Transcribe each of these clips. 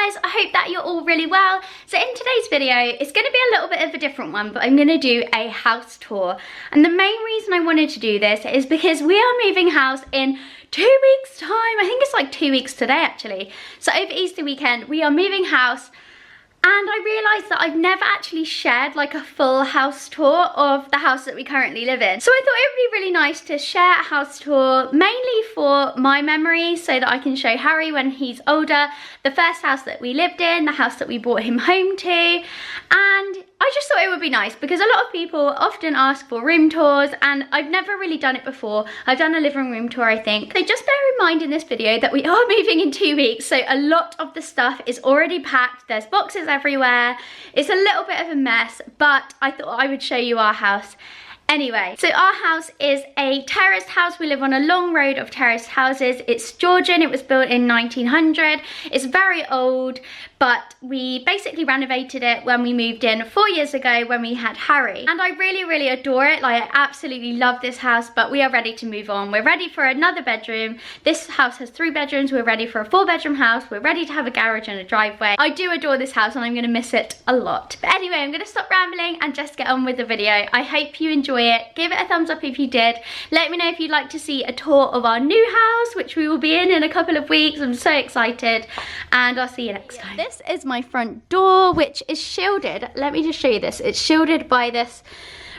guys, I hope that you're all really well. So in today's video, it's going to be a little bit of a different one, but I'm going to do a house tour. And the main reason I wanted to do this is because we are moving house in 2 weeks time. I think it's like 2 weeks today actually. So over Easter weekend, we are moving house. And I realised that I've never actually shared like a full house tour of the house that we currently live in. So I thought it would be really nice to share a house tour, mainly for my memories, so that I can show Harry when he's older, the first house that we lived in, the house that we brought him home to. And I just thought it would be nice because a lot of people often ask for room tours and I've never really done it before. I've done a living room tour, I think. So just bear in mind in this video that we are moving in 2 weeks, so a lot of the stuff is already packed. There's boxes everywhere. It's a little bit of a mess, but I thought I would show you our house anyway. So our house is a terraced house. We live on a long road of terraced houses. It's Georgian. It was built in 1900. It's very old, but we basically renovated it when we moved in 4 years ago when we had Harry. And I really adore it. Like, I absolutely love this house, but we are ready to move on. We're ready for another bedroom. This house has 3 bedrooms. We're ready for a 4-bedroom house. We're ready to have a garage and a driveway. I do adore this house and I'm gonna miss it a lot. But anyway, I'm gonna stop rambling and just get on with the video. I hope you enjoy it. Give it a thumbs up if you did. Let me know if you'd like to see a tour of our new house, which we will be in a couple of weeks. I'm so excited, and I'll see you next time. This is my front door, which is shielded. Let me just show you this. It's shielded by this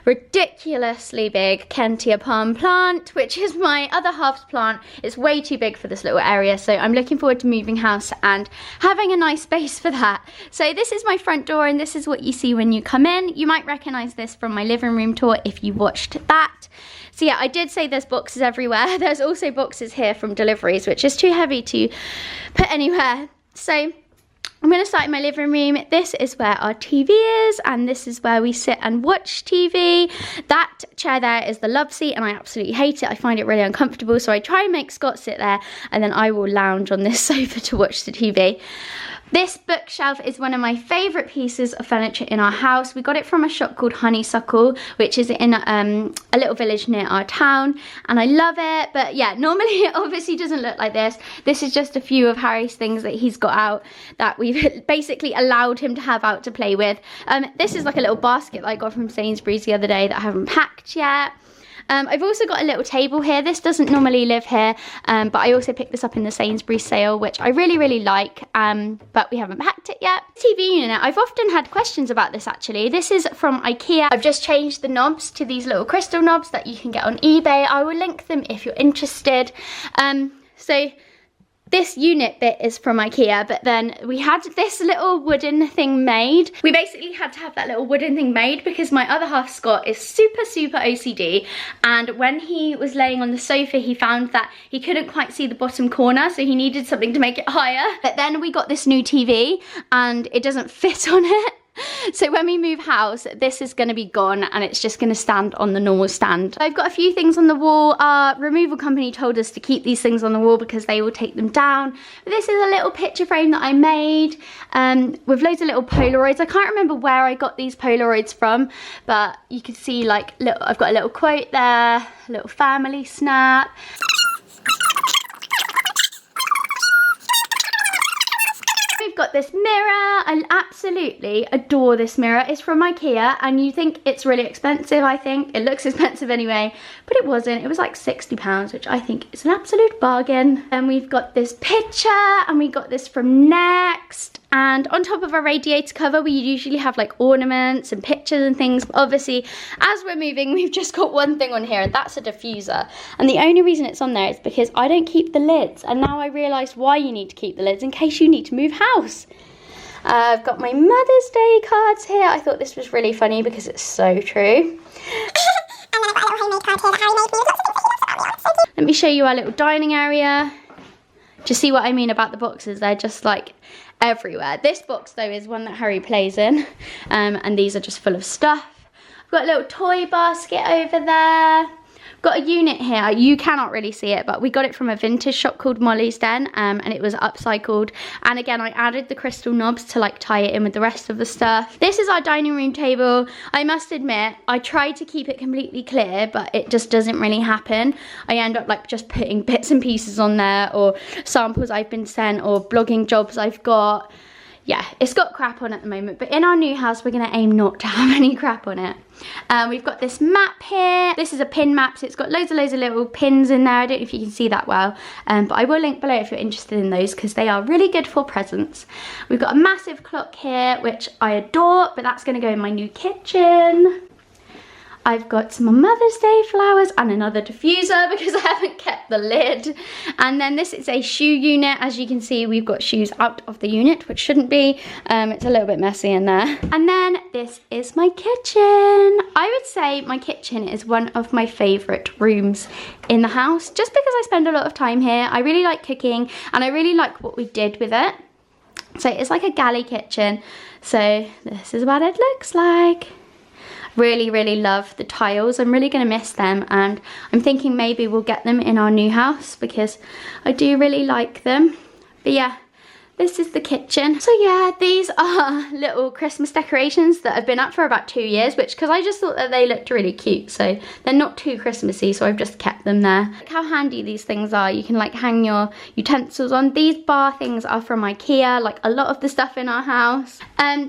ridiculously big Kentia palm plant, which is my other half's plant. It's way too big for this little area, so I'm looking forward to moving house and having a nice space for that. So this is my front door, and this is what you see when you come in. You might recognize this from my living room tour if you watched that. So yeah, I did say there's boxes everywhere. There's also boxes here from deliveries, which is too heavy to put anywhere. So I'm going to start in my living room. This is where our TV is, and this is where we sit and watch TV. That chair there is the love seat, and I absolutely hate it. I find it really uncomfortable, so I try and make Scott sit there, and then I will lounge on this sofa to watch the TV. This bookshelf is one of my favourite pieces of furniture in our house. We got it from a shop called Honeysuckle, which is in a little village near our town, and I love it. But yeah, normally it obviously doesn't look like this. This is just a few of Harry's things that he's got out that we've basically allowed him to have out to play with. This is like a little basket that I got from Sainsbury's the other day that I haven't packed yet. I've also got a little table here. This doesn't normally live here, but I also picked this up in the Sainsbury's sale, which I really like, but we haven't packed it yet. TV unit, I've often had questions about this actually. This is from IKEA. I've just changed the knobs to these little crystal knobs that you can get on eBay. I will link them if you're interested. So this unit bit is from IKEA, but then we had this little wooden thing made. We basically had to have that little wooden thing made because my other half, Scott, is super OCD, and when he was laying on the sofa, he found that he couldn't quite see the bottom corner, so he needed something to make it higher. But then we got this new TV, and it doesn't fit on it. So when we move house, this is going to be gone and it's just going to stand on the normal stand. I've got a few things on the wall. Our removal company told us to keep these things on the wall because they will take them down. But this is a little picture frame that I made with loads of little Polaroids. I can't remember where I got these Polaroids from, but you can see like I've got a little quote there, a little family snap. We've got this mirror. I absolutely adore this mirror. It's from IKEA, and you think it's really expensive. I think it looks expensive anyway, but it wasn't. It was like £60, which I think is an absolute bargain. And we've got this picture, and we got this from Next. And on top of our radiator cover, we usually have like ornaments and pictures and things. But obviously, as we're moving, we've just got one thing on here, and that's a diffuser. And the only reason it's on there is because I don't keep the lids. And now I realise why you need to keep the lids, in case you need to move house. I've got my Mother's Day cards here. I thought this was really funny because it's so true. Let me show you our little dining area. Just see what I mean about the boxes. They're just like everywhere. This box though is one that Harry plays in, and these are just full of stuff. I've got a little toy basket over there. Got a unit here. You cannot really see it, but we got it from a vintage shop called Molly's Den, and it was upcycled. And again, I added the crystal knobs to like tie it in with the rest of the stuff. This is our dining room table. I must admit, I tried to keep it completely clear, but it just doesn't really happen. I end up like just putting bits and pieces on there, or samples I've been sent, or blogging jobs I've got. yeah, it's got crap on at the moment, but in our new house we're going to aim not to have any crap on it. We've got this map here. This is a pin map, so it's got loads of little pins in there. I don't know if you can see that well, but I will link below if you're interested in those because they are really good for presents. We've got a massive clock here which I adore, but that's going to go in my new kitchen. I've got some Mother's Day flowers and another diffuser because I haven't kept the lid. And then this is a shoe unit. As you can see, we've got shoes out of the unit, which shouldn't be. It's a little bit messy in there. And then this is my kitchen. I would say my kitchen is one of my favorite rooms in the house, just because I spend a lot of time here. I really like cooking and I really like what we did with it. So it's like a galley kitchen. So this is what it looks like. Really love the tiles. I'm really going to miss them, and I'm thinking maybe we'll get them in our new house because I do really like them. But yeah, this is the kitchen. So yeah, these are little Christmas decorations that have been up for about 2 years, which, because I just thought that they looked really cute, so they're not too Christmassy, so I've just kept them there. Look how handy these things are. You can like hang your utensils on. These bar things are from IKEA, like a lot of the stuff in our house.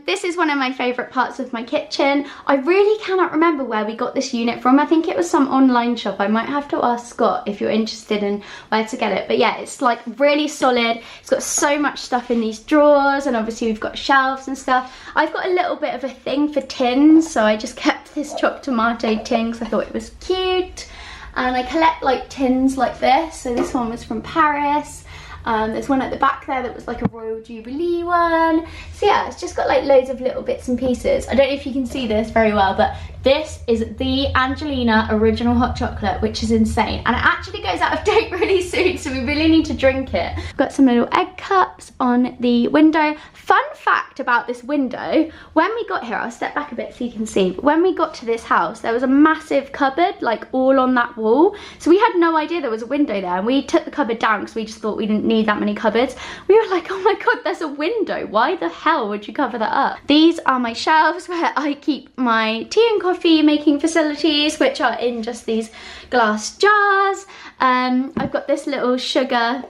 This is one of my favourite parts of my kitchen. I really cannot remember where we got this unit from. I think it was some online shop. I might have to ask Scott if you're interested in where to get it. But yeah, it's like really solid. It's got so much stuff in these drawers, and obviously we've got shelves and stuff. I've got a little bit of a thing for tins, so I just kept this chopped tomato tin because I thought it was cute. And I collect like tins like this. So this one was from Paris. There's one at the back there that was like a Royal Jubilee one. So yeah, it's just got like loads of little bits and pieces. I don't know if you can see this very well, but this is the Angelina original hot chocolate, which is insane. And it actually goes out of date really soon, so we really need to drink it. Got some little egg cups on the window. Fun fact about this window, when we got here, I'll step back a bit so you can see. When we got to this house, there was a massive cupboard like all on that wall. So we had no idea there was a window there, and we took the cupboard down because we just thought we didn't need that many cupboards. We were like, oh my god, there's a window. Why the hell would you cover that up? These are my shelves where I keep my tea and coffee making facilities, which are in just these glass jars. I've got this little sugar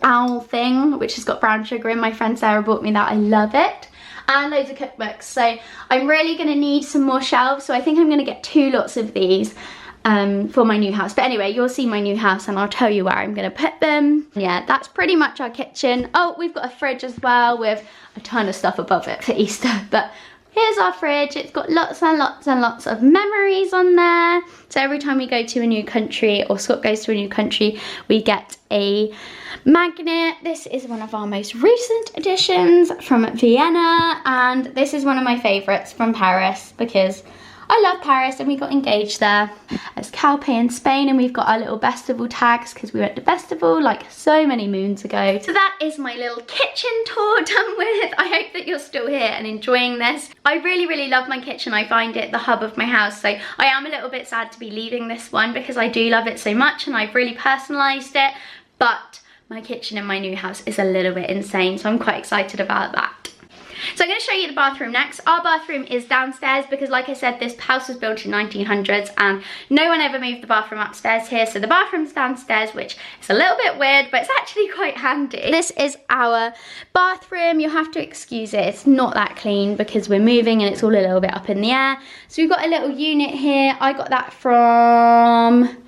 owl thing, which has got brown sugar in. My friend Sarah bought me that. I love it. And loads of cookbooks. So I'm really going to need some more shelves. So I think I'm going to get 2 lots of these for my new house. But anyway, you'll see my new house and I'll tell you where I'm going to put them. Yeah, that's pretty much our kitchen. Oh, we've got a fridge as well with a ton of stuff above it for Easter. But here's our fridge. It's got lots and lots and lots of memories on there. So every time we go to a new country, or Scott goes to a new country, we get a magnet. This is one of our most recent additions from Vienna, and this is one of my favorites from Paris because I love Paris and we got engaged there. It's Calpe in Spain, and we've got our little Bestival tags because we went to Bestival like so many moons ago. So that is my little kitchen tour done with. I hope that you're still here and enjoying this. I really love my kitchen. I find it the hub of my house, so I am a little bit sad to be leaving this one because I do love it so much and I've really personalised it, but my kitchen in my new house is a little bit insane, so I'm quite excited about that. So I'm going to show you the bathroom next. Our bathroom is downstairs because, like I said, this house was built in 1900s and no one ever moved the bathroom upstairs here. So the bathroom's downstairs, which is a little bit weird, but it's actually quite handy. This is our bathroom. You'll have to excuse it. It's not that clean because we're moving and it's all a little bit up in the air. So we've got a little unit here. I got that from...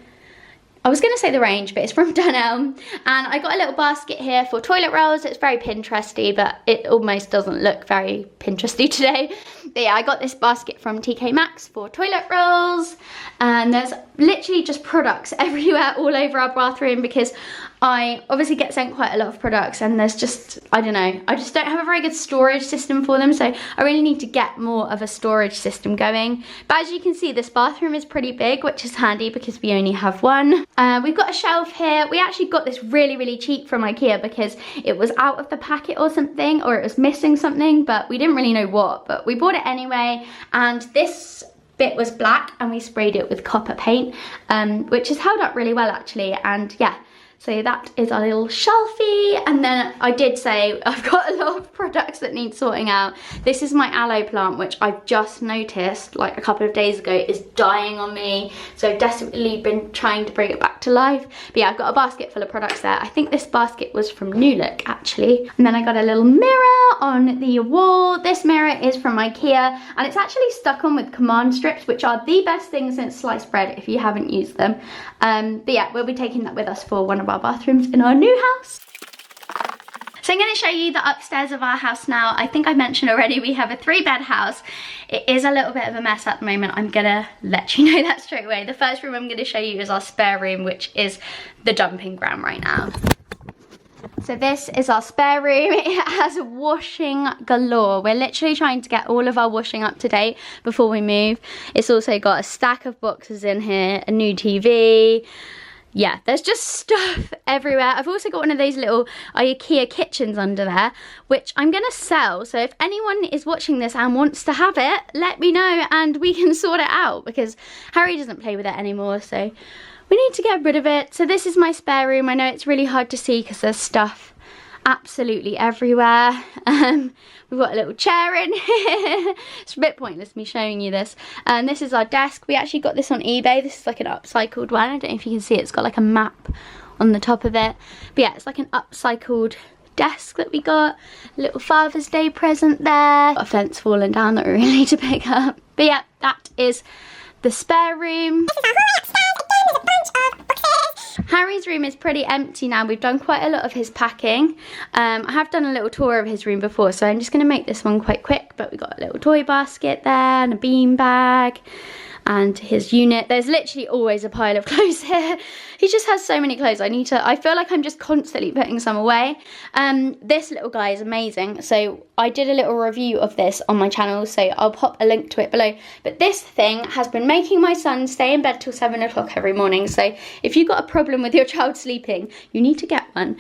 I was going to say the range, but it's from Dunelm. And I got a little basket here for toilet rolls. It's very Pinteresty, but it almost doesn't look very Pinteresty today. But yeah, I got this basket from TK Maxx for toilet rolls. And there's literally just products everywhere all over our bathroom because I obviously get sent quite a lot of products and there's just, I don't know, I just don't have a very good storage system for them, so I really need to get more of a storage system going. But as you can see, this bathroom is pretty big, which is handy because we only have one. We've got a shelf here. We actually got this really cheap from IKEA because it was out of the packet or something, or it was missing something, but we didn't really know what, but we bought it anyway. And this bit was black and we sprayed it with copper paint, which has held up really well actually. And yeah, so that is our little shelfie. And then I did say I've got a lot of products that need sorting out. This is my aloe plant, which I've just noticed like a couple of days ago is dying on me. So I've desperately been trying to bring it back to life. But yeah, I've got a basket full of products there. I think this basket was from New Look actually. And then I got a little mirror on the wall. This mirror is from IKEA and it's actually stuck on with command strips, which are the best thing since sliced bread if you haven't used them. But yeah, we'll be taking that with us for one of our bathrooms in our new house. So I'm going to show you the upstairs of our house now. I think I mentioned already we have a 3-bed house. It is a little bit of a mess at the moment. I'm going to let you know that straight away. The first room I'm going to show you is our spare room, which is the dumping ground right now. So this is our spare room. It has washing galore. We're literally trying to get all of our washing up to date before we move. It's also got a stack of boxes in here, a new TV. Yeah, there's just stuff everywhere. I've also got one of those little IKEA kitchens under there, which I'm going to sell. So if anyone is watching this and wants to have it, let me know and we can sort it out, because Harry doesn't play with it anymore, so we need to get rid of it. So this is my spare room. I know it's really hard to see because there's stuff absolutely everywhere. We've got a little chair in here. It's a bit pointless me showing you this. And this is our desk. We actually got this on eBay. This is like an upcycled one. I don't know if you can see it. It's got like a map on the top of it. But yeah, it's like an upcycled desk that we got. A little Father's Day present there. Got a fence falling down that we really need to pick up. But yeah, that is the spare room. Harry's room is pretty empty now. We've done quite a lot of his packing. I have done a little tour of his room before, so I'm just going to make this one quite quick. But we've got a little toy basket there and a bean bag and his unit. There's literally always a pile of clothes here. He just has so many clothes. I feel like I'm just constantly putting some away. This little guy is amazing. So I did a little review of this on my channel, so I'll pop a link to it below. But this thing has been making my son stay in bed till 7 o'clock every morning. So if you've got a problem with your child sleeping, you need to get one.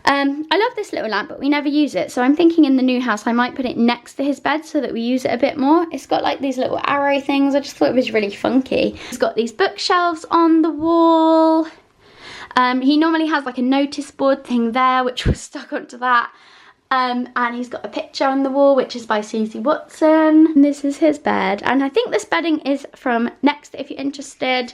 I love this little lamp, but we never use it. So I'm thinking in the new house, I might put it next to his bed so that we use it a bit more. It's got like these little arrow things. I just thought it was really funky. It's got these bookshelves on the wall. He normally has like a notice board thing there, which was stuck onto that. And he's got a picture on the wall, which is by Susie Watson. And this is his bed. And I think this bedding is from Next, if you're interested.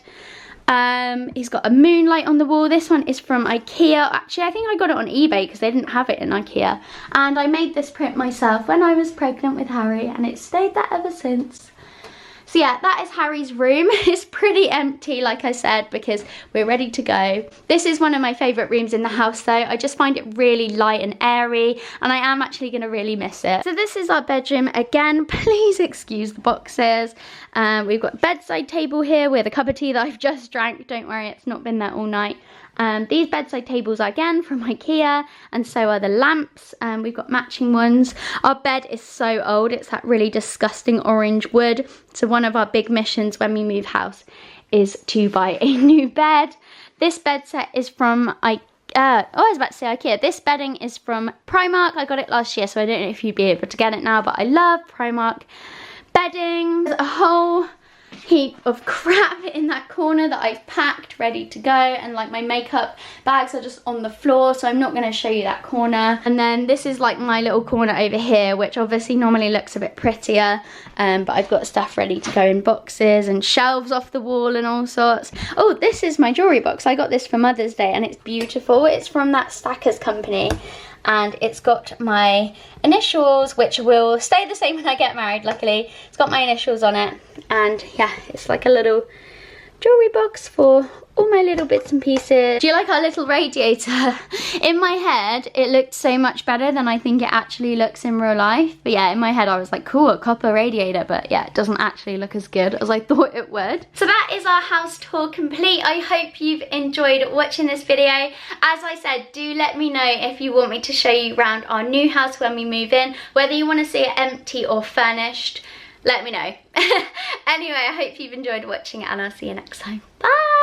He's got a moonlight on the wall. This one is from IKEA. Actually, I think I got it on eBay because they didn't have it in IKEA. And I made this print myself when I was pregnant with Harry, and it's stayed there ever since. So yeah, that is Harry's room. It's pretty empty, like I said, because we're ready to go. This is one of my favourite rooms in the house though. I just find it really light and airy, and I am actually going to really miss it. So this is our bedroom again. Please excuse the boxes. We've got a bedside table here with a cup of tea that I've just drank. Don't worry, it's not been there all night. These bedside tables are again from IKEA, and so are the lamps. We've got matching ones. Our bed is so old, it's that really disgusting orange wood. So one of our big missions when we move house is to buy a new bed. This bed set is from I was about to say IKEA. This bedding is from Primark. I got it last year, so I don't know if you'd be able to get it now, but I love Primark bedding. There's a whole heap of crap in that corner that I've packed ready to go, and like my makeup bags are just on the floor, so I'm not going to show you that corner. And then this is like my little corner over here, which obviously normally looks a bit prettier, but I've got stuff ready to go in boxes and shelves off the wall and all sorts. Oh, this is my jewellery box. I got this for Mother's Day and it's beautiful. It's from that Stackers company. And it's got my initials, which will stay the same when I get married, luckily. It's got my initials on it. And yeah, it's like a little jewellery box for all my little bits and pieces. Do you like our little radiator? In my head, it looked so much better than I think it actually looks in real life. But yeah, in my head, I was like, cool, a copper radiator. But yeah, it doesn't actually look as good as I thought it would. So that is our house tour complete. I hope you've enjoyed watching this video. As I said, do let me know if you want me to show you around our new house when we move in, whether you want to see it empty or furnished. Let me know. Anyway, I hope you've enjoyed watching, and I'll see you next time. Bye!